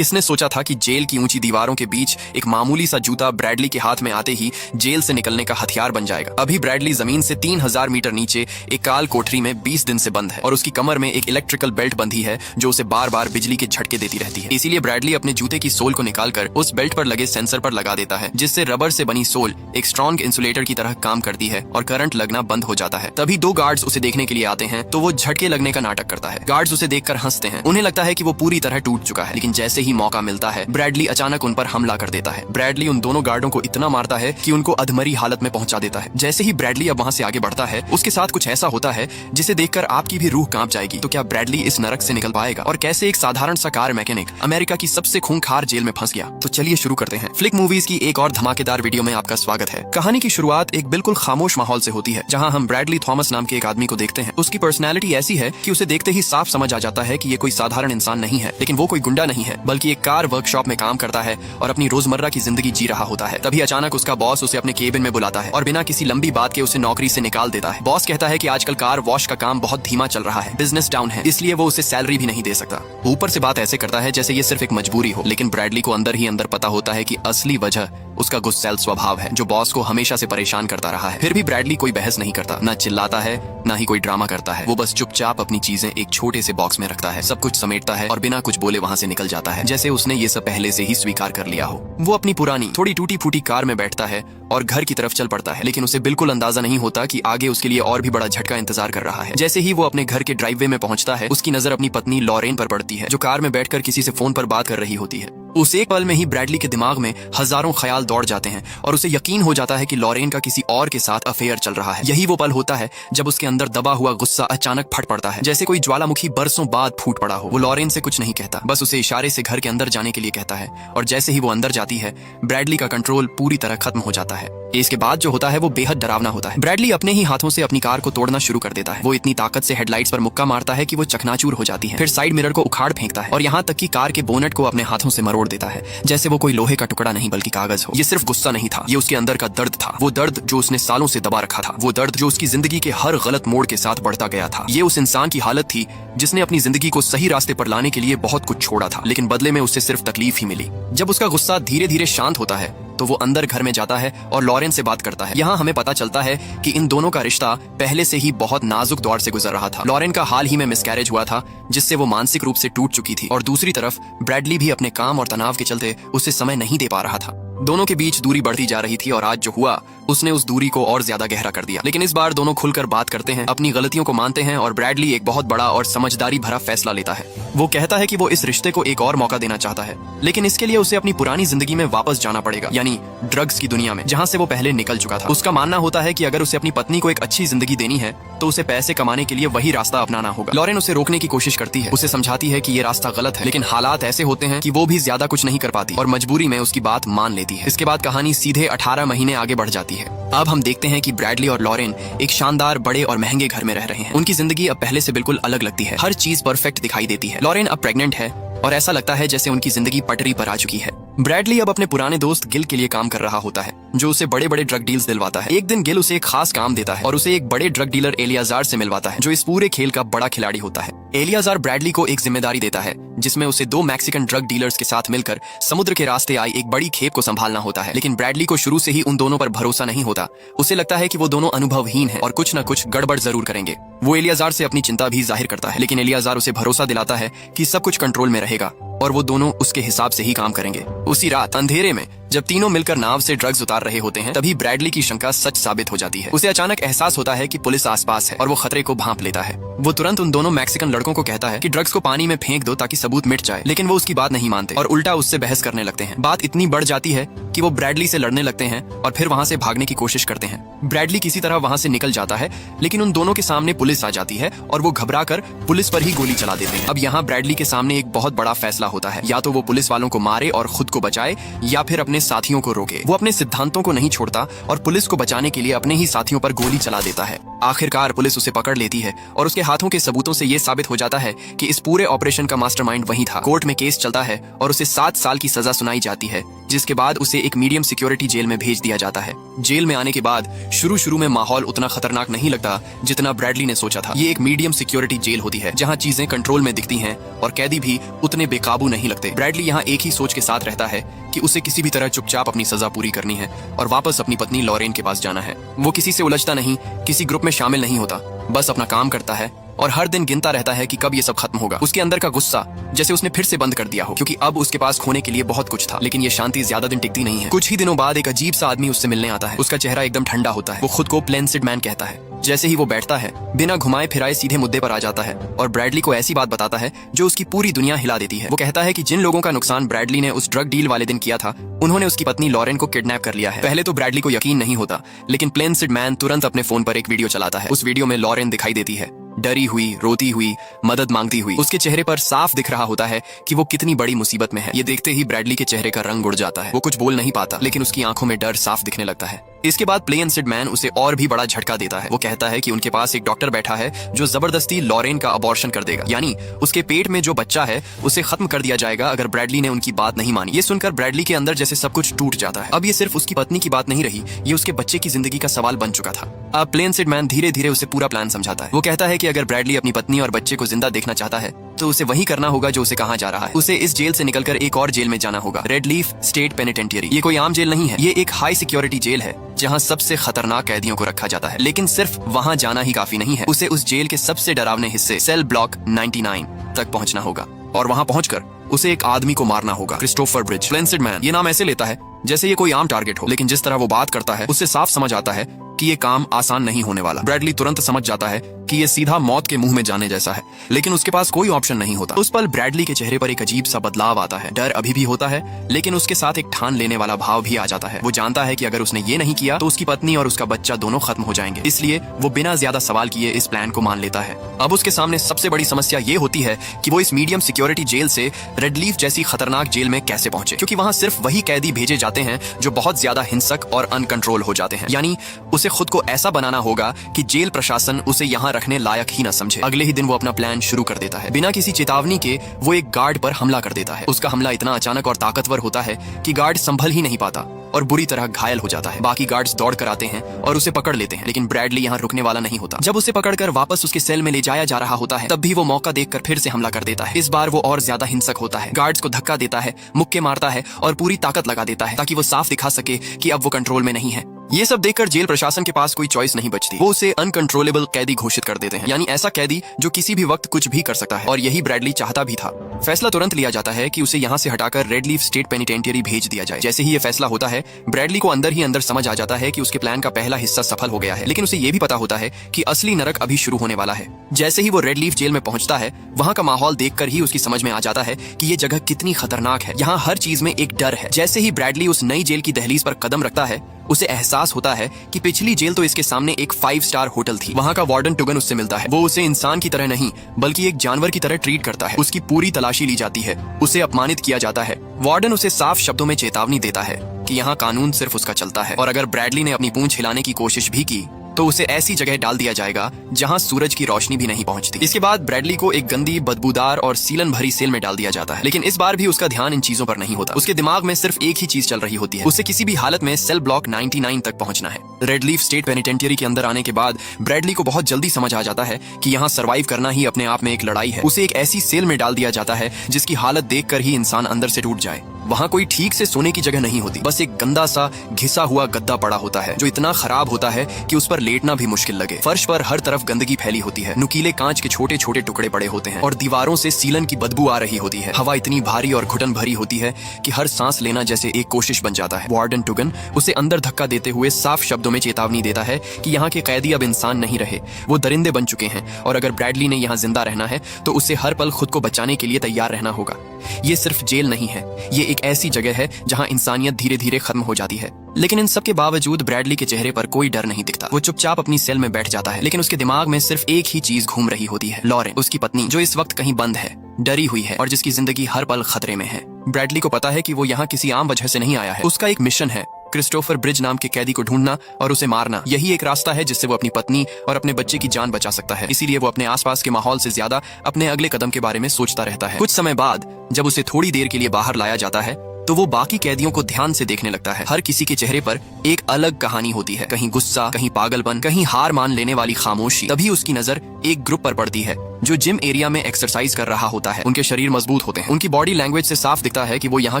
किसने सोचा था कि जेल की ऊंची दीवारों के बीच एक मामूली सा जूता ब्रैडली के हाथ में आते ही जेल से निकलने का हथियार बन जाएगा। अभी ब्रैडली जमीन से 3000 मीटर नीचे एक काल कोठरी में 20 दिन से बंद है और उसकी कमर में एक इलेक्ट्रिकल बेल्ट बंधी है जो उसे बार बार बिजली के झटके देती रहती है। इसीलिए ब्रैडली अपने जूते की सोल को निकालकर उस बेल्ट पर लगे सेंसर पर लगा देता है, जिससे रबर से बनी सोल एक स्ट्रॉन्ग इंसुलेटर की तरह काम करती है और करंट लगना बंद हो जाता है। तभी 2 गार्ड्स उसे देखने के लिए आते हैं तो वो झटके लगने का नाटक करता है। गार्ड्स उसे देखकर हंसते हैं। उन्हें लगता है कि वो पूरी तरह टूट चुका है, लेकिन जैसे ही मौका मिलता है ब्रैडली अचानक उन पर हमला कर देता है। ब्रैडली उन दोनों गार्डों को इतना मारता है कि उनको अधमरी हालत में पहुंचा देता है। जैसे ही ब्रैडली अब वहां से आगे बढ़ता है उसके साथ कुछ ऐसा होता है जिसे देखकर आपकी भी रूह कांप जाएगी। तो क्या ब्रैडली इस नरक से निकल पाएगा और कैसे एक साधारण सा कार मैकेनिक अमेरिका की सबसे खूंखार जेल में फंस गया? तो चलिए शुरू करते हैं। फ्लिक मूवीज की एक और धमाकेदार वीडियो में आपका स्वागत है। कहानी की शुरुआत एक बिल्कुल खामोश माहौल से होती है जहां हम ब्रैडली थॉमस नाम के एक आदमी को देखते हैं। उसकी पर्सनैलिटी ऐसी है कि उसे देखते ही साफ समझ आ जाता है कि ये कोई साधारण इंसान नहीं है, लेकिन वो कोई गुंडा नहीं है बल्कि एक कार वर्कशॉप में काम करता है और अपनी रोजमर्रा की जिंदगी जी रहा होता है। तभी अचानक उसका बॉस उसे अपने केबिन में बुलाता है और बिना किसी लंबी बात के उसे नौकरी से निकाल देता है। बॉस कहता है कि आजकल कार वॉश का काम बहुत धीमा चल रहा है, बिजनेस डाउन है, इसलिए वो उसे सैलरी भी नहीं दे सकता। ऊपर से बात ऐसे करता है जैसे ये सिर्फ एक मजबूरी हो, लेकिन ब्रैडली को अंदर ही अंदर पता होता है कि असली वजह उसका गुस्सैल स्वभाव है जो बॉस को हमेशा से परेशान करता रहा है। फिर भी ब्रैडली कोई बहस नहीं करता, ना चिल्लाता है, ना ही कोई ड्रामा करता है। वो बस चुपचाप अपनी चीजें एक छोटे से बॉक्स में रखता है, सब कुछ समेटता है और बिना कुछ बोले वहां से निकल जाता है, जैसे उसने ये सब पहले से ही स्वीकार कर लिया हो। वो अपनी पुरानी थोड़ी टूटी फूटी कार में बैठता है और घर की तरफ चल पड़ता है, लेकिन उसे बिल्कुल अंदाजा नहीं होता कि आगे उसके लिए और भी बड़ा झटका इंतजार कर रहा है। जैसे ही वो अपने घर के ड्राइववे में पहुंचता है उसकी नजर अपनी पत्नी लॉरेन पर पड़ती है जो कार में बैठकर किसी से फोन पर बात कर रही होती है। उस एक पल में ही ब्रैडली के दिमाग में हजारों ख्याल दौड़ जाते हैं और उसे यकीन हो जाता है कि लॉरेन का किसी और के साथ अफेयर चल रहा है। यही वो पल होता है जब उसके अंदर दबा हुआ गुस्सा अचानक फट पड़ता है, जैसे कोई ज्वालामुखी बरसों बाद फूट पड़ा हो। वो लॉरेन से कुछ नहीं कहता, बस उसे इशारे से घर के अंदर जाने के लिए कहता है और जैसे ही वो अंदर जाती है ब्रैडली का कंट्रोल पूरी तरह खत्म हो जाता है। इसके बाद जो होता है वो बेहद डरावना होता है। ब्रैडली अपने ही हाथों से अपनी कार को तोड़ना शुरू कर देता है। वो इतनी ताकत से हेडलाइट्स पर मुक्का मारता है कि वो चकनाचूर हो जाती है, फिर साइड मिरर को उखाड़ फेंकता है और यहाँ तक कि कार के बोनट को अपने हाथों से मरोड़ देता है, जैसे वो कोई लोहे का टुकड़ा नहीं बल्कि कागज हो। ये सिर्फ गुस्सा नहीं था, ये उसके अंदर का दर्द था। वो दर्द जो उसने सालों से दबा रखा था, वो दर्द जो उसकी जिंदगी के हर गलत मोड़ के साथ बढ़ता गया था। ये उस इंसान की हालत थी जिसने अपनी जिंदगी को सही रास्ते पर लाने के लिए बहुत कुछ छोड़ा था, लेकिन बदले में उससे सिर्फ तकलीफ ही मिली। जब उसका गुस्सा धीरे धीरे शांत होता है तो वो अंदर घर में जाता है और लॉरेन से बात करता है। यहाँ हमें पता चलता है कि इन दोनों का रिश्ता पहले से ही बहुत नाजुक दौर से गुजर रहा था। लॉरेन का हाल ही में मिसकैरेज हुआ था जिससे वो मानसिक रूप से टूट चुकी थी और दूसरी तरफ ब्रैडली भी अपने काम और तनाव के चलते उसे समय नहीं दे पा रहा था। दोनों के बीच दूरी बढ़ती जा रही थी और आज जो हुआ उसने उस दूरी को और ज्यादा गहरा कर दिया। लेकिन इस बार दोनों खुलकर बात करते हैं, अपनी गलतियों को मानते हैं और ब्रैडली एक बहुत बड़ा और समझदारी भरा फैसला लेता है। वो कहता है कि वो इस रिश्ते को एक और मौका देना चाहता है, लेकिन इसके लिए उसे अपनी पुरानी जिंदगी में वापस जाना पड़ेगा, यानी ड्रग्स की दुनिया में, जहाँ से वो पहले निकल चुका था। उसका मानना होता है कि अगर उसे अपनी पत्नी को एक अच्छी जिंदगी देनी है तो उसे पैसे कमाने के लिए वही रास्ता अपनाना होगा। लॉरेन उसे रोकने की कोशिश करती है, उसे समझाती है कि ये रास्ता गलत है, लेकिन हालात ऐसे होते हैं कि वो भी ज्यादा कुछ नहीं कर पाती और मजबूरी में उसकी बात मान लेती है। इसके बाद कहानी सीधे 18 महीने आगे बढ़ जाती है। अब हम देखते हैं कि ब्रैडली और लॉरेन एक शानदार बड़े और महंगे घर में रह रहे हैं। उनकी जिंदगी अब पहले से बिल्कुल अलग लगती है, हर चीज परफेक्ट दिखाई देती है। लॉरेन अब प्रेग्नेंट है और ऐसा लगता है जैसे उनकी जिंदगी पटरी पर आ चुकी है। ब्रैडली अब अपने पुराने दोस्त गिल के लिए काम कर रहा होता है जो उसे बड़े बड़े ड्रग डील्स दिलवाता है। एक दिन गिल उसे एक खास काम देता है और उसे एक बड़े ड्रग डीलर एलियाजार से मिलवाता है जो इस पूरे खेल का बड़ा खिलाड़ी होता है। एलियाजार ब्रैडली को एक जिम्मेदारी देता है जिसमें उसे 2 मैक्सिकन ड्रग डीलर्स के साथ मिलकर समुद्र के रास्ते आई एक बड़ी खेप को संभालना होता है। लेकिन ब्रैडली को शुरू से ही उन दोनों पर भरोसा नहीं होता। उसे लगता है कि वो दोनों अनुभवहीन हैं और कुछ न कुछ गड़बड़ जरूर करेंगे। वो एलियाजार से अपनी चिंता भी जाहिर करता है, लेकिन एलियाजार उसे भरोसा दिलाता है कि सब कुछ कंट्रोल में रहेगा और वो दोनों उसके हिसाब से ही काम करेंगे। उसी रात अंधेरे में जब तीनों मिलकर नाव से ड्रग्स उतार रहे होते हैं तभी ब्रैडली की शंका सच साबित हो जाती है। उसे अचानक एहसास होता है कि पुलिस आसपास है और वो खतरे को भांप लेता है। वो तुरंत उन दोनों मैक्सिकन लड़कों को कहता है कि ड्रग्स को पानी में फेंक दो ताकि सबूत मिट जाए, लेकिन वो उसकी बात नहीं मानते और उल्टा उससे बहस करने लगते हैं। बात इतनी बढ़ जाती है कि वो ब्रैडली से लड़ने लगते हैं और फिर वहां से भागने की कोशिश करते हैं। ब्रैडली किसी तरह वहां से निकल जाता है, लेकिन उन दोनों के सामने पुलिस आ जाती है और वो घबरा कर पुलिस पर ही गोली चला देते हैं। अब यहाँ ब्रैडली के सामने एक बहुत बड़ा फैसला होता है, या तो वो पुलिस वालों को मारे और खुद को बचाए या फिर अपने अपने साथियों को रोके। वो अपने सिद्धांतों को नहीं छोड़ता और पुलिस को बचाने के लिए अपने ही साथियों पर गोली चला देता है। आखिरकार पुलिस उसे पकड़ लेती है और उसके हाथों के सबूतों से यह साबित हो जाता है कि इस पूरे ऑपरेशन का मास्टरमाइंड वही था। कोर्ट में केस चलता है और उसे 7 साल की सजा सुनाई जाती है, जिसके बाद उसे एक मीडियम सिक्योरिटी जेल में भेज दिया जाता है। जेल में आने के बाद शुरू में माहौल उतना खतरनाक नहीं लगता जितना ब्रैडली ने सोचा था। ये एक मीडियम सिक्योरिटी जेल होती है जहाँ चीजें कंट्रोल में दिखती हैं और कैदी भी उतने बेकाबू नहीं लगते। ब्रैडली यहाँ एक ही सोच के साथ रहता है कि उसे किसी भी तरह चुपचाप अपनी सजा पूरी करनी है और वापस अपनी पत्नी लॉरेन के पास जाना है। वो किसी से उलझता नहीं, किसी ग्रुप में शामिल नहीं होता, बस अपना काम करता है और हर दिन गिनता रहता है कि कब ये सब खत्म होगा। उसके अंदर का गुस्सा जैसे उसने फिर से बंद कर दिया हो, क्योंकि अब उसके पास खोने के लिए बहुत कुछ था। लेकिन ये शांति ज्यादा दिन टिकती नहीं है। कुछ ही दिनों बाद एक अजीब सा आदमी उससे मिलने आता है। उसका चेहरा एकदम ठंडा होता है। वो खुद को प्लेंसिड मैन कहता है। जैसे ही वो बैठता है, बिना घुमाए फिराए सीधे मुद्दे पर आ जाता है और ब्रैडली को ऐसी बात बताता है जो उसकी पूरी दुनिया हिला देती है। वो कहता है कि जिन लोगों का नुकसान ब्रैडली ने उस ड्रग डील वाले दिन किया था, उन्होंने उसकी पत्नी लॉरेन को किडनैप कर लिया है। पहले तो ब्रैडली को यकीन नहीं होता, लेकिन प्लेंसिड मैन तुरंत अपने फोन पर एक वीडियो चलाता है। उस वीडियो में लॉरेन दिखाई देती है, डरी हुई, रोती हुई, मदद मांगती हुई। उसके चेहरे पर साफ दिख रहा होता है कि वो कितनी बड़ी मुसीबत में है। ये देखते ही ब्रैडली के चेहरे का रंग उड़ जाता है। वो कुछ बोल नहीं पाता, लेकिन उसकी आंखों में डर साफ दिखने लगता है। इसके बाद प्लेंसिड मैन उसे और भी बड़ा झटका देता है। वो कहता है कि उनके पास एक डॉक्टर बैठा है जो जबरदस्ती लॉरेन का अबॉर्शन कर देगा, यानी उसके पेट में जो बच्चा है उसे खत्म कर दिया जाएगा अगर ब्रैडली ने उनकी बात नहीं मानी। ये सुनकर ब्रैडली के अंदर जैसे सब कुछ टूट जाता है। अब ये सिर्फ उसकी पत्नी की बात नहीं रही, ये उसके बच्चे की जिंदगी का सवाल बन चुका था। अब प्लेंसिड मैन धीरे धीरे उसे पूरा प्लान समझाता है। वो कहता है कि अगर ब्रैडली अपनी पत्नी और बच्चे को जिंदा देखना चाहता है तो उसे वही करना होगा जो उसे कहा जा रहा है। उसे इस जेल से निकलकर एक और जेल में जाना होगा, रेड लीफ स्टेट पेनिटेंटियरी। ये कोई आम जेल नहीं है, ये एक हाई सिक्योरिटी जेल है जहाँ सबसे खतरनाक कैदियों को रखा जाता है। लेकिन सिर्फ वहाँ जाना ही काफी नहीं है, उसे उस जेल के सबसे डरावने हिस्से सेल ब्लॉक 99 तक पहुँचना होगा और वहाँ पहुंचकर उसे एक आदमी को मारना होगा, क्रिस्टोफर ब्रिज। प्लेंसिड मैन ये नाम ऐसे लेता है जैसे ये कोई आम टारगेट हो, लेकिन जिस तरह वो बात करता है उससे साफ समझ आता है कि ये काम आसान नहीं होने वाला। ब्रैडली तुरंत समझ जाता है कि ये सीधा मौत के मुंह में जाने जैसा है, लेकिन उसके पास कोई ऑप्शन नहीं होता। उस पल ब्रैडली के चेहरे पर एक अजीब सा बदलाव आता है। डर अभी भी होता है, लेकिन उसके साथ एक ठान लेने वाला भाव भी आ जाता है। वो जानता है कि अगर उसने ये नहीं किया तो उसकी पत्नी और उसका बच्चा दोनों खत्म हो जाएंगे, इसलिए वो बिना ज्यादा सवाल किए इस प्लान को मान लेता है। अब उसके सामने सबसे बड़ी समस्या ये होती है कि वो इस मीडियम सिक्योरिटी जेल से रेड लीफ जैसी खतरनाक जेल में कैसे पहुंचे, क्योंकि वहां सिर्फ वही कैदी भेजे जाते हैं जो बहुत ज्यादा हिंसक और अनकंट्रोल हो जाते हैं। यानी उसे खुद को ऐसा बनाना होगा कि जेल प्रशासन उसे यहाँ रखने लायक ही न समझे। अगले ही दिन वो अपना प्लान शुरू कर देता है। बिना किसी चेतावनी के वो एक गार्ड पर हमला कर देता है। उसका हमला इतना अचानक और ताकतवर होता है कि गार्ड संभल ही नहीं पाता और बुरी तरह घायल हो जाता है। बाकी गार्ड्स दौड़ कर आते हैं और उसे पकड़ लेते हैं, लेकिन ब्रैडली यहाँ रुकने वाला नहीं होता। जब उसे पकड़कर वापस उसके सेल में ले जाया जा रहा होता है, तब भी वो मौका देखकर फिर से हमला कर देता है। इस बार वो और ज्यादा हिंसक होता है, गार्ड्स को धक्का देता है, मुक्के मारता है और पूरी ताकत लगा देता है ताकि वो साफ दिखा सके कि अब वो कंट्रोल में नहीं है। ये सब देखकर जेल प्रशासन के पास कोई चॉइस नहीं बचती। वो उसे अनकंट्रोलेबल कैदी घोषित कर देते हैं, यानी ऐसा कैदी जो किसी भी वक्त कुछ भी कर सकता है, और यही ब्रैडली चाहता भी था। फैसला तुरंत लिया जाता है कि उसे यहाँ से हटाकर रेड लीफ स्टेट पेनिटेंटियरी भेज दिया जाए। जैसे ही ये फैसला होता है, ब्रैडली को अंदर ही अंदर समझ आ जाता है कि उसके प्लान का पहला हिस्सा सफल हो गया है, लेकिन उसे ये भी पता होता है कि असली नरक अभी शुरू होने वाला है। जैसे ही वो रेड लीफ जेल में पहुंचता है, वहाँ का माहौल देखकर ही उसकी समझ में आ जाता है कि ये जगह कितनी खतरनाक है। यहाँ हर चीज में एक डर है। जैसे ही ब्रैडली उस नई जेल की दहलीज पर कदम रखता है, उसे एहसास होता है कि पिछली जेल तो इसके सामने एक 5 स्टार होटल थी। वहाँ का वार्डन टुगन उससे मिलता है। वो उसे इंसान की तरह नहीं बल्कि एक जानवर की तरह ट्रीट करता है। उसकी पूरी तलाशी ली जाती है, उसे अपमानित किया जाता है। वार्डन उसे साफ शब्दों में चेतावनी देता है कि यहाँ कानून सिर्फ उसका चलता है, और अगर ब्रैडली ने अपनी पूंछ हिलाने की कोशिश भी की तो उसे ऐसी जगह डाल दिया जाएगा जहां सूरज की रोशनी भी नहीं पहुंचती। इसके बाद ब्रैडली को एक गंदी, बदबूदार और सीलन भरी सेल में डाल दिया जाता है, लेकिन इस बार भी उसका ध्यान इन चीजों पर नहीं होता। उसके दिमाग में सिर्फ एक ही चीज चल रही होती है, उसे किसी भी हालत में सेल ब्लॉक 99 तक पहुंचना है। रेड लीफ स्टेट पेनिटेंटियरी के अंदर आने के बाद ब्रैडली को बहुत जल्दी समझ आ जाता है कि यहाँ सर्वाइव करना ही अपने आप में एक लड़ाई है। उसे एक ऐसी सेल में डाल दिया जाता है जिसकी हालत देखकर ही इंसान अंदर से टूट जाए। वहाँ कोई ठीक से सोने की जगह नहीं होती, बस एक गंदा सा घिसा हुआ गद्दा पड़ा होता है जो इतना खराब होता है कि उस पर लेटना भी मुश्किल लगे। फर्श पर हर तरफ गंदगी फैली होती है, नुकीले कांच के छोटे छोटे टुकड़े पड़े होते हैं और दीवारों से सीलन की बदबू आ रही होती है। हवा इतनी भारी और घुटन भरी होती है कि हर सांस लेना जैसे एक कोशिश बन जाता है। वार्डन टुगन उसे अंदर धक्का देते हुए साफ शब्दों में चेतावनी देता है कि यहाँ के कैदी अब इंसान नहीं रहे, वो दरिंदे बन चुके हैं, और अगर ब्रैडली ने यहाँ जिंदा रहना है तो उसे हर पल खुद को बचाने के लिए तैयार रहना होगा। ये सिर्फ जेल नहीं है, ये एक ऐसी जगह है जहाँ इंसानियत धीरे धीरे खत्म हो जाती है। लेकिन इन सब के बावजूद ब्रैडली के चेहरे पर कोई डर नहीं दिखता। वो चुपचाप अपनी सेल में बैठ जाता है, लेकिन उसके दिमाग में सिर्फ एक ही चीज घूम रही होती है, लॉरेन, उसकी पत्नी, जो इस वक्त कहीं बंद है, डरी हुई है और जिसकी जिंदगी हर पल खतरे में है। ब्रैडली को पता है कि वो यहाँ किसी आम वजह से नहीं आया है। उसका एक मिशन है, क्रिस्टोफर ब्रिज नाम के कैदी को ढूंढना और उसे मारना। यही एक रास्ता है जिससे वो अपनी पत्नी और अपने बच्चे की जान बचा सकता है। इसीलिए वो अपने आसपास के माहौल से ज्यादा अपने अगले कदम के बारे में सोचता रहता है। कुछ समय बाद जब उसे थोड़ी देर के लिए बाहर लाया जाता है तो वो बाकी कैदियों को ध्यान से देखने लगता है। हर किसी के चेहरे पर एक अलग कहानी होती है, कहीं गुस्सा, कहीं पागलपन, कहीं हार मान लेने वाली खामोशी। तभी उसकी नजर एक ग्रुप पर पड़ती है जो जिम एरिया में एक्सरसाइज कर रहा होता है। उनके शरीर मजबूत होते हैं, उनकी बॉडी लैंग्वेज से साफ दिखता है कि वो यहाँ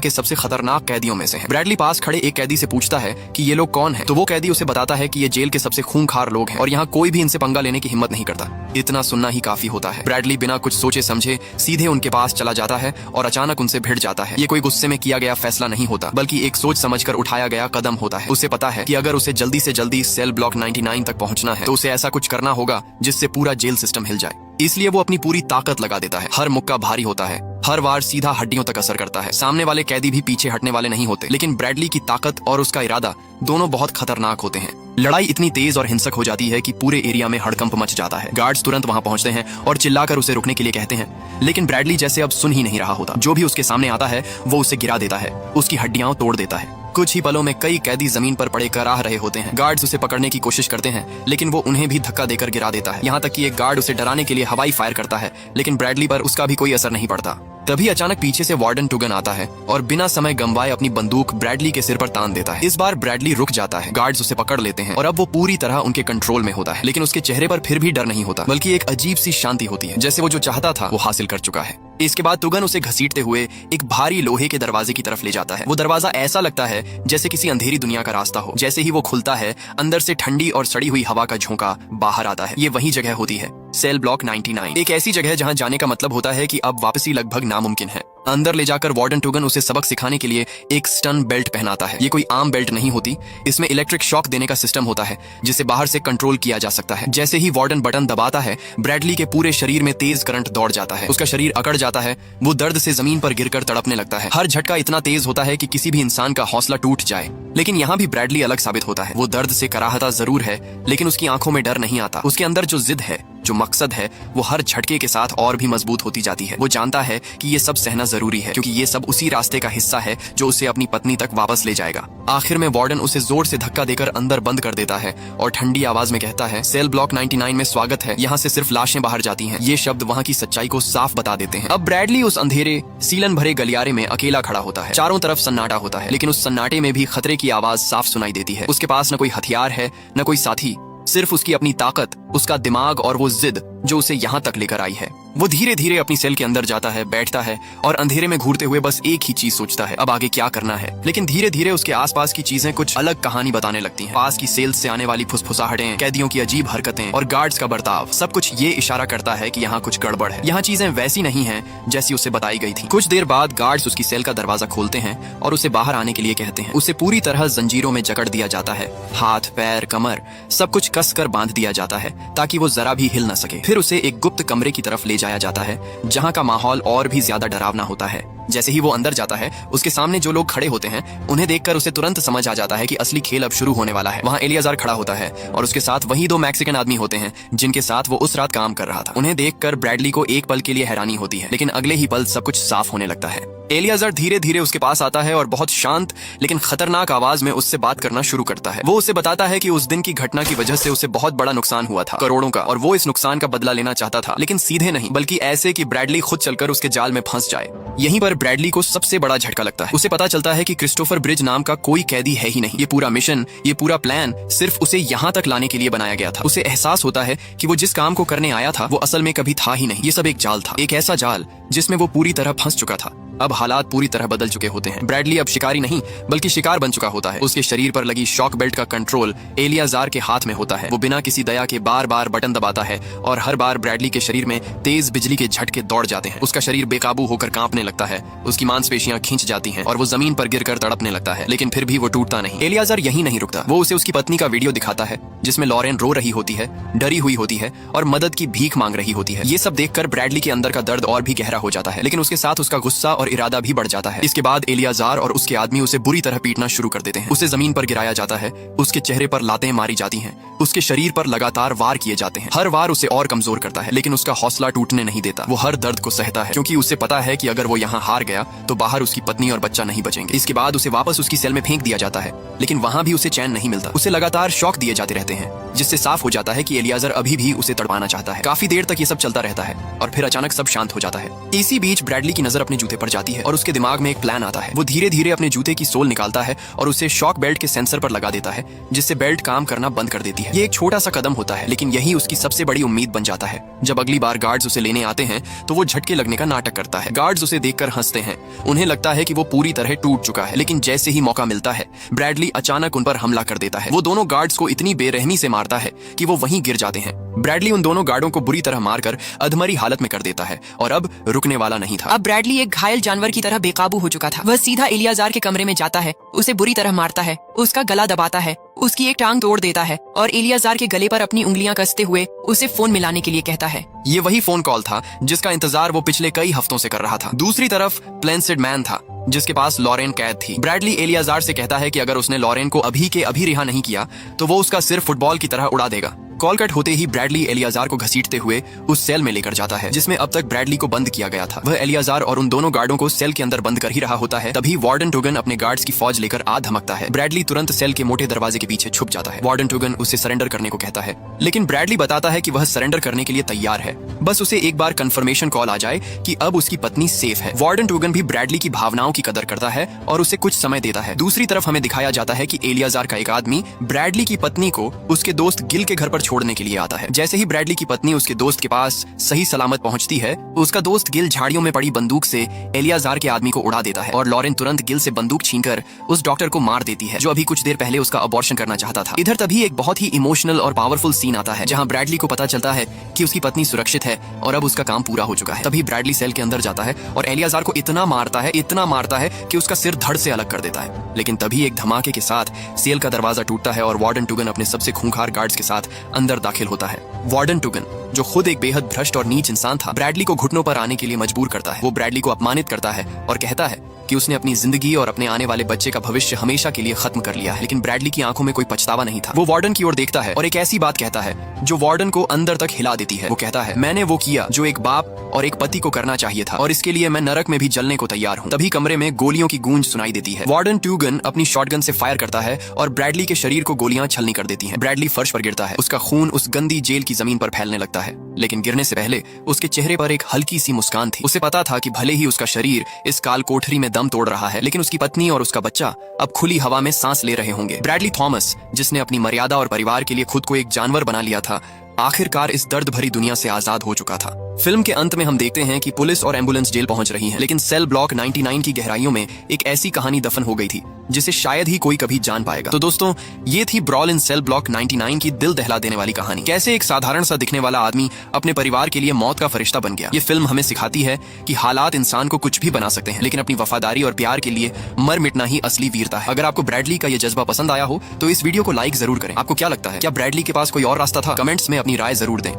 के सबसे खतरनाक कैदियों में से हैं। ब्रैडली पास खड़े एक कैदी से पूछता है कि ये लोग कौन हैं, तो वो कैदी उसे बताता है कि ये जेल के सबसे खूंखार लोग हैं और यहाँ कोई भी इनसे पंगा लेने की हिम्मत नहीं करता। इतना सुनना ही काफी होता है। ब्रैडली बिना कुछ सोचे समझे सीधे उनके पास चला जाता है और अचानक उनसे भिड़ जाता है। ये कोई गुस्से में किया गया फैसला नहीं होता, बल्कि एक सोच समझकर उठाया गया कदम होता है। उसे पता है कि अगर उसे जल्दी से जल्दी सेल ब्लॉक 99 तक पहुंचना है तो उसे ऐसा कुछ करना होगा जिससे पूरा जेल सिस्टम हिल जाए। इसलिए वो अपनी पूरी ताकत लगा देता है। हर मुक्का भारी होता है, हर वार सीधा हड्डियों तक असर करता है। सामने वाले कैदी भी पीछे हटने वाले नहीं होते, लेकिन ब्रैडली की ताकत और उसका इरादा दोनों बहुत खतरनाक होते हैं। लड़ाई इतनी तेज और हिंसक हो जाती है कि पूरे एरिया में हड़कंप मच जाता है। गार्ड्स तुरंत वहां पहुंचते हैं और चिल्लाकर उसे रुकने के लिए कहते हैं, लेकिन ब्रैडली जैसे अब सुन ही नहीं रहा होता। जो भी उसके सामने आता है वो उसे गिरा देता है, उसकी हड्डियां तोड़ देता है। कुछ ही पलों में कई कैदी जमीन पर पड़े कराह रहे होते हैं। गार्ड्स उसे पकड़ने की कोशिश करते हैं, लेकिन वो उन्हें भी धक्का देकर गिरा देता है। यहाँ तक कि एक गार्ड उसे डराने के लिए हवाई फायर करता है, लेकिन ब्रैडली पर उसका भी कोई असर नहीं पड़ता। तभी अचानक पीछे से वार्डन टुगन आता है और बिना समय गंवाए अपनी बंदूक ब्रैडली के सिर पर तान देता है। इस बार ब्रैडली रुक जाता है, गार्ड्स उसे पकड़ लेते हैं और अब वो पूरी तरह उनके कंट्रोल में होता है। लेकिन उसके चेहरे पर फिर भी डर नहीं होता, बल्कि एक अजीब सी शांति होती है, जैसे वो जो चाहता था वो हासिल कर चुका है। इसके बाद टुगन उसे घसीटते हुए एक भारी लोहे के दरवाजे की तरफ ले जाता है। वो दरवाजा ऐसा लगता है जैसे किसी अंधेरी दुनिया का रास्ता हो। जैसे ही वो खुलता है, अंदर से ठंडी और सड़ी हुई हवा का झोंका बाहर आता है। ये वही जगह होती है, सेल ब्लॉक 99, एक ऐसी जगह जहां जाने का मतलब होता है कि अब वापसी लगभग नामुमकिन है। अंदर ले जाकर वार्डन टुगन उसे सबक सिखाने के लिए एक स्टन बेल्ट पहनाता है। ये कोई आम बेल्ट नहीं होती, इसमें इलेक्ट्रिक शॉक देने का सिस्टम होता है जिसे बाहर से कंट्रोल किया जा सकता है। जैसे ही वार्डन बटन दबाता है, ब्रैडली के पूरे शरीर में तेज करंट दौड़ जाता है। उसका शरीर अकड़ जाता है, वो दर्द से जमीन पर गिरकर तड़पने लगता है। हर झटका इतना तेज होता है कि किसी भी इंसान का हौसला टूट जाए। लेकिन यहाँ भी ब्रैडली अलग साबित होता है। वो दर्द से कराहता जरूर है, लेकिन उसकी आंखों में डर नहीं आता। उसके अंदर जो जिद है, जो मकसद है, वो हर झटके के साथ और भी मजबूत होती जाती है। वो जानता है कि ये सब सहना जरूरी है, क्योंकि ये सब उसी रास्ते का हिस्सा है जो उसे अपनी पत्नी तक वापस ले जाएगा। आखिर में वार्डन उसे जोर से धक्का देकर अंदर बंद कर देता है और ठंडी आवाज में कहता है, सेल ब्लॉक 99 में स्वागत है, यहाँ से सिर्फ लाशें बाहर जाती हैं। ये शब्द वहाँ की सच्चाई को साफ बता देते हैं। अब ब्रैडली उस अंधेरे सीलन भरे गलियारे में अकेला खड़ा होता है। चारों तरफ सन्नाटा होता है, लेकिन उस सन्नाटे में भी खतरे की आवाज साफ सुनाई देती है। उसके पास न कोई हथियार है, न कोई साथी, सिर्फ उसकी अपनी ताकत, उसका दिमाग और वो जिद जो उसे यहाँ तक लेकर आई है। वो धीरे धीरे अपनी सेल के अंदर जाता है, बैठता है और अंधेरे में घूरते हुए बस एक ही चीज सोचता है, अब आगे क्या करना है। लेकिन धीरे धीरे उसके आसपास की चीजें कुछ अलग कहानी बताने लगती हैं। पास की सेल्स से आने वाली फुसफुसाहटें, कैदियों की अजीब हरकतें और गार्ड्स का बर्ताव, सब कुछ ये इशारा करता है कि यहाँ कुछ गड़बड़ है। यहाँ चीजें वैसी नहीं है जैसी उसे बताई गई थी। कुछ देर बाद गार्ड्स उसकी सेल का दरवाजा खोलते हैं और उसे बाहर आने के लिए कहते हैं। उसे पूरी तरह जंजीरों में जकड़ दिया जाता है, हाथ पैर कमर सब कुछ कस कर बांध दिया जाता है ताकि वो जरा भी हिल न सके। फिर उसे एक गुप्त कमरे की तरफ ले जाया जाता है जहां का माहौल और भी ज्यादा डरावना होता है। जैसे ही वो अंदर जाता है, उसके सामने जो लोग खड़े होते हैं उन्हें देखकर उसे तुरंत समझ आ जाता है कि असली खेल अब शुरू होने वाला है। वहाँ एलियाजार खड़ा होता है और उसके साथ वही दो मैक्सिकन आदमी होते हैं जिनके साथ वो उस रात काम कर रहा था। उन्हें देखकर ब्रैडली को एक पल के लिए हैरानी होती है, लेकिन अगले ही पल सब कुछ साफ होने लगता है। एलियाजार धीरे धीरे उसके पास आता है और बहुत शांत लेकिन खतरनाक आवाज में उससे बात करना शुरू करता है। वो उसे बताता है कि उस दिन की घटना की वजह से उसे बहुत बड़ा नुकसान हुआ था, करोड़ों का, और वो इस नुकसान का बदला लेना चाहता था, लेकिन सीधे नहीं बल्कि ऐसे कि ब्रैडली खुद चलकर उसके जाल में फंस जाए। यहीं पर ब्रैडली को सबसे बड़ा झटका लगता है। उसे पता चलता है कि क्रिस्टोफर ब्रिज नाम का कोई कैदी है ही नहीं। ये पूरा मिशन, ये पूरा प्लान सिर्फ उसे यहाँ तक लाने के लिए बनाया गया था। उसे एहसास होता है कि वो जिस काम को करने आया था वो असल में कभी था ही नहीं। ये सब एक जाल था, एक ऐसा जाल जिसमें वो पूरी तरह फंस चुका था। अब हालात पूरी तरह बदल चुके होते हैं। ब्रैडली अब शिकारी नहीं बल्कि शिकार बन चुका होता है। उसके शरीर पर लगी शॉक बेल्ट का कंट्रोल एलियाजार के हाथ में होता है। वो बिना किसी दया के बार बार बटन दबाता है और हर बार ब्रैडली के शरीर में तेज बिजली के झटके दौड़ जाते हैं। उसका शरीर बेकाबू होकर कांपने लगता है, उसकी मांसपेशियां खींच जाती हैं और वो जमीन पर गिरकर तड़पने लगता है, लेकिन फिर भी वो टूटता नहीं। एलियाजार यहीं नहीं रुकता। वो उसे उसकी पत्नी का वीडियो दिखाता है जिसमें लॉरेन रो रही होती है, डरी हुई होती है और मदद की भीख मांग रही होती है। ये सब देखकर ब्रैडली के अंदर का दर्द और भी गहरा हो जाता है, लेकिन उसके साथ उसका गुस्सा और इरादा भी बढ़ जाता है। इसके बाद एलियाजार और उसके आदमी उसे बुरी तरह पीटना शुरू कर देते हैं। उसे जमीन पर गिराया जाता है, उसके चेहरे पर लातें मारी जाती हैं, उसके शरीर पर लगातार वार किए जाते हैं। हर वार उसे और कमजोर करता है, लेकिन उसका हौसला टूटने नहीं देता। वो हर दर्द को सहता है क्योंकि उसे पता है कि अगर वो यहाँ हार गया तो बाहर उसकी पत्नी और बच्चा नहीं बचेंगे। इसके बाद उसे वापस उसकी सेल में फेंक दिया जाता है, लेकिन वहां भी उसे चैन नहीं मिलता। उसे लगातार शॉक दिए जाते रहते हैं, जिससे साफ हो जाता है कि एलियाजर अभी भी उसे तड़पाना चाहता है। काफी देर तक ये सब चलता रहता है और फिर अचानक सब शांत हो जाता है। इसी बीच ब्रैडली की नजर अपने जूते पर जाती है और उसके दिमाग में एक प्लान आता है। वो धीरे धीरे अपने जूते की सोल निकालता है और उसे शॉक बेल्ट के सेंसर पर लगा देता है, जिससे बेल्ट काम करना बंद कर देती है। ये एक छोटा सा कदम होता है, लेकिन यही उसकी सबसे बड़ी उम्मीद बन जाता है। जब अगली बार गार्ड्स उसे लेने आते हैं तो वो झटके लगने का नाटक करता है। गार्ड्स उसे देखकर हंसते हैं। उन्हें लगता है कि वो पूरी तरह टूट चुका है, लेकिन जैसे ही मौका मिलता है ब्रैडली अचानक उन पर हमला कर देता है। वो दोनों गार्ड्स को इतनी बेरहमी से मारता है कि वो वहीं गिर जाते हैं। ब्रैडली उन दोनों गार्डों को बुरी तरह मारकर अधमरी हालत में कर देता है और अब रुकने वाला नहीं था। अब ब्रैडली एक घायल जानवर की तरह बेकाबू हो चुका था। वह सीधा एलियाजार के कमरे में जाता है, उसे बुरी तरह मारता है, उसका गला दबाता है, उसकी एक टांग तोड़ देता है और एलियाजार के गले पर अपनी उंगलियां कसते हुए उसे फोन मिलाने के लिए कहता है। ये वही फोन कॉल था जिसका इंतजार वो पिछले कई हफ्तों से कर रहा था। दूसरी तरफ प्लेंसिड मैन था, जिसके पास लॉरेन कैद थी। ब्रैडली एलियाजार से कहता है कि अगर उसने लॉरेन को अभी के अभी रिहा नहीं किया तो वो उसका सिर फुटबॉल की तरह उड़ा देगा। कॉल कट होते ही ब्रैडली एलियाजार को घसीटते हुए उस सेल में लेकर जाता है जिसमें अब तक ब्रैडली को बंद किया गया था। वह एलियाजार और उन दोनों गार्डों को सेल के अंदर बंद कर ही रहा होता है, तभी वार्डन टुगन अपने गार्ड्स की फौज लेकर आ धमकता है। ब्रैडली तुरंत सेल के मोटे दरवाजे के पीछे छुप जाता है। वार्डन टुगन उसे सरेंडर करने को कहता है, लेकिन ब्रैडली बताता है कि वह सरेंडर करने के लिए तैयार है, बस उसे एक बार कंफर्मेशन कॉल आ जाए कि अब उसकी पत्नी सेफ है। वार्डन टुगन भी ब्रैडली की भावनाओं की कदर करता है और उसे कुछ समय देता है। दूसरी तरफ हमें दिखाया जाता है कि एलियाजार का एक आदमी ब्रैडली की पत्नी को उसके दोस्त गिल के घर पर छोड़ने के लिए आता है। जैसे ही ब्रैडली की पत्नी उसके दोस्त के पास सही सलामत पहुंचती है, उसका दोस्त गिल झाड़ियों में पड़ी बंदूक से एलियाजार के आदमी को उड़ा देता है और लॉरेन तुरंत गिल से बंदूक छीनकर उस डॉक्टर को मार देती है जो अभी कुछ देर पहले उसका अबॉर्शन करना चाहता था। इधर तभी एक बहुत ही इमोशनल और पावरफुल सीन आता है जहां ब्रैडली को पता चलता है कि उसकी पत्नी सुरक्षित है और अब उसका काम पूरा हो चुका है। तभी ब्रैडली सेल के अंदर जाता है और एलियाजार को इतना मारता है कि उसका सिर धड़ से अलग कर देता है। लेकिन तभी एक धमाके के साथ सेल का दरवाजा टूटता है और वार्डन टुगन अपने सबसे खूंखार गार्ड्स के साथ अंदर दाखिल होता है। वार्डन टुगन, जो खुद एक बेहद भ्रष्ट और नीच इंसान था, ब्रैडली को घुटनों पर आने के लिए मजबूर करता है। वो ब्रैडली को अपमानित करता है और कहता है कि उसने अपनी जिंदगी और अपने आने वाले बच्चे का भविष्य हमेशा के लिए खत्म कर लिया है। लेकिन ब्रैडली की आंखों में कोई पछतावा नहीं था। वो वार्डन की ओर देखता है और एक ऐसी बात कहता है जो वार्डन को अंदर तक हिला देती है। वो कहता है, मैंने वो किया जो एक बाप और एक पति को करना चाहिए था और इसके लिए मैं नरक में भी जलने को तैयार हूँ। तभी कमरे में गोलियों की गूंज सुनाई देती है। वार्डन टुगन अपनी शॉटगन से फायर करता है और ब्रैडली के शरीर को गोलियां छलनी कर देती हैं। ब्रैडली फर्श पर गिरता है, उसका खून उस गंदी जेल की जमीन पर फैलने लगता है, लेकिन गिरने से पहले उसके चेहरे पर एक हल्की सी मुस्कान थी। उसे पता था कि भले ही उसका शरीर इस काल कोठरी में दम तोड़ रहा है, लेकिन उसकी पत्नी और उसका बच्चा अब खुली हवा में सांस ले रहे होंगे। ब्रैडली थॉमस, जिसने अपनी मर्यादा और परिवार के लिए खुद को एक जानवर बना लिया था, आखिरकार इस दर्द भरी दुनिया से आजाद हो चुका था। फिल्म के अंत में हम देखते हैं कि पुलिस और एम्बुलेंस जेल पहुंच रही हैं, लेकिन सेल ब्लॉक 99 की गहराइयों में एक ऐसी कहानी दफन हो गई थी जिसे शायद ही कोई कभी जान पाएगा। तो दोस्तों, ये थी ब्रॉल इन सेल ब्लॉक 99 की दिल दहला देने वाली कहानी। कैसे एक साधारण सा दिखने वाला आदमी अपने परिवार के लिए मौत का फरिश्ता बन गया। ये फिल्म हमें सिखाती है कि हालात इंसान को कुछ भी बना सकते हैं, लेकिन अपनी वफादारी और प्यार के लिए मर मिटना ही असली वीरता है। अगर आपको ब्रैडली का ये जज्बा पसंद आया हो तो इस वीडियो को लाइक जरूर करें। आपको क्या लगता है, क्या ब्रैडली के पास कोई और रास्ता था? कमेंट्स में अपनी राय जरूर दें।